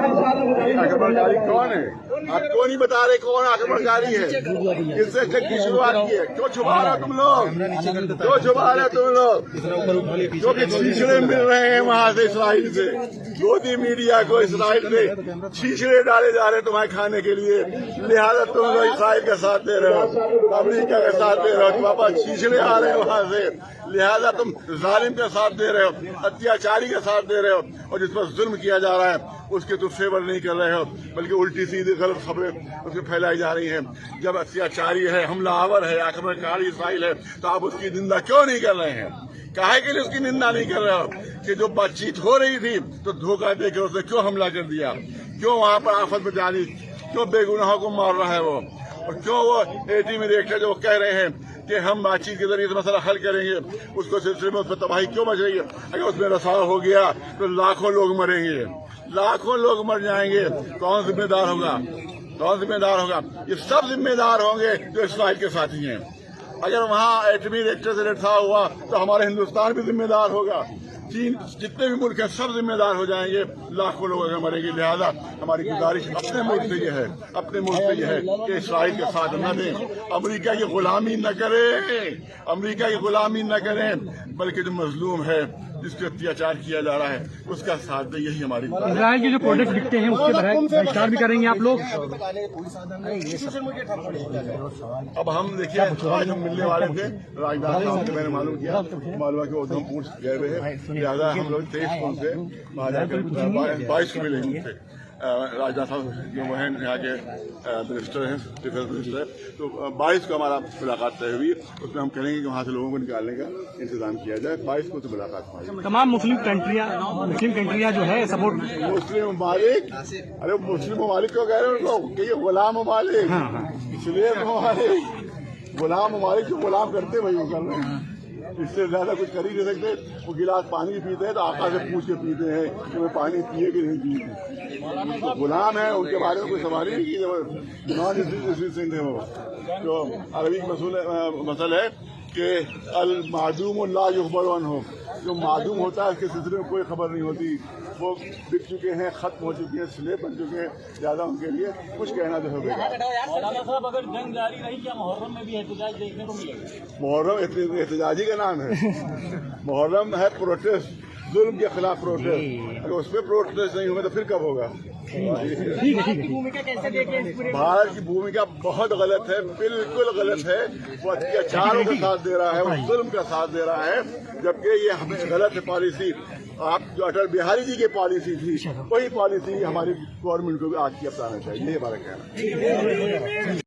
आक्रमणकारी कौन है? आप क्यों नहीं बता रहे कौन आक्रमणकारी है? किससे की शुरुआत की है? क्यों छुपा रहे हो तुम लोग? क्यों छुपा रहे हो तुम लोग? क्योंकि छीछड़े मिल रहे हैं वहां से, इसराइल से। मोदी मीडिया को इसराइल से छीछड़े डाले जा रहे तुम्हारे खाने के लिए, लिहाजा तुम लोग इसराइल का साथ दे रहे हो, अमेरिका का साथ दे रहे हो। पापा छीछड़े आ रहे हैं वहां से, लिहाजा तुम जालिम का साथ दे रहे हो, अत्याचारी का साथ दे रहे हो, और जिस पर जुल्म किया जा रहा है उसके तुम फेवर नहीं कर रहे हो, बल्कि उल्टी सीधी गलत खबरें उसमें फैलाई जा रही हैं। जब अत्याचारी है, हमलावर है, आक्रमणकारी इसराइल है, तो आप उसकी निंदा क्यों नहीं कर रहे हैं? काहे के लिए उसकी निंदा नहीं कर रहे हो? कि जो बातचीत हो रही थी तो धोखा देकर उसने क्यों हमला कर दिया? क्यों वहां पर आफत में डाली? क्यों बेगुनाहों को मार रहा है वो? और क्यों वो एटी में देखकर जो कह रहे हैं कि हम बातचीत के जरिए मसला हल करेंगे, उसको सिलसिले में उस पर तबाही क्यों मच रही है? अगर उसमें रसाव हो गया तो लाखों लोग मरेंगे, लाखों लोग मर जाएंगे। कौन जिम्मेदार होगा? कौन जिम्मेदार होगा? ये सब जिम्मेदार होंगे जो इसराइल के साथी हैं। अगर वहाँ एटमी रिएक्टर से रसाव हुआ तो हमारा हिंदुस्तान भी जिम्मेदार होगा, चीन, जितने भी मुल्क हैं सब जिम्मेदार हो जाएंगे, लाखों लोग अगर मरेंगे। लिहाजा हमारी गुजारिश अपने मुल्क से यह है, अपने मुल्क से यह है कि इसराइल के साथ न दें, अमेरिका की गुलामी न करें, अमेरिका की गुलामी न करें, बल्कि जो मजलूम है, जिसके अत्याचार किया जा रहा है, उसका साथ दे। यही हमारी इजराइल के जो प्रोडक्ट बिकते हैं उसके बहिष्कार भी करेंगे आप लोग? अब हम देखिए, आज हम मिलने वाले थे राजनाथ साहब से, मैंने मालूम किया कि उधमपुर गए हुए हैं, लिहाजा हम लोग 23 को उनसे 22 को मिलेंगे उनसे। राजनाथ साहब जो वो हैं यहाँ के मिनिस्टर हैं, डिफेंस मिनिस्टर, तो 22 को हमारा मुलाकात तय हुई। उसमें हम करेंगे कि वहाँ से लोगों को निकालने का इंतजाम किया जाए। 22 को तो मुलाकात हुई। तमाम मुस्लिम कंट्रियाँ जो है सपोर्ट, मुस्लिम ममालिक, अरे मुस्लिम ममालिक क्यों कह रहे हैं उनको कि ये गुलाम ममालिक, इसलिए ममालिक, गुलाम ममालिक जो गुलाम करते भाई वो कर रहे हैं, इससे ज्यादा कुछ कर ही नहीं सकते। वो गिलास पानी पीते हैं तो आका से पूछ के पीते हैं कि वो पानी पिए कि नहीं पिए। तो गुलाम है, उनके बारे में कोई सवाल ही नहीं की, नॉन सिंध है वो। तो अरबी मसल है कि अल मादूम ला युखबर हो, जो मादूम होता है उसके सिलसिले में कोई खबर नहीं होती। वो बिक चुके हैं, खत्म हो चुके हैं, स्लेब बन चुके हैं, ज्यादा उनके लिए कुछ कहना जो होगा। अगर जंग जारी रही क्या मुहर्रम में भी एहतजाज देखने को मिलेगा? मुहर्रम एहतजाजी का नाम है, मुहर्रम है प्रोटेस्ट, जुल्म के खिलाफ प्रोटेस्ट। अगर उस पर प्रोटेस्ट नहीं होगा तो फिर कब होगा? भारत की भूमिका बहुत गलत है, बिल्कुल गलत है। वो अत्याचारों का साथ दे रहा है, वो जुल्म का साथ दे रहा है, जबकि ये हमें गलत है पॉलिसी। आप जो अटल बिहारी जी की पॉलिसी थी, वही पॉलिसी हमारी गवर्नमेंट को भी आज की अपनाना चाहिए, ये हमारा कहना है।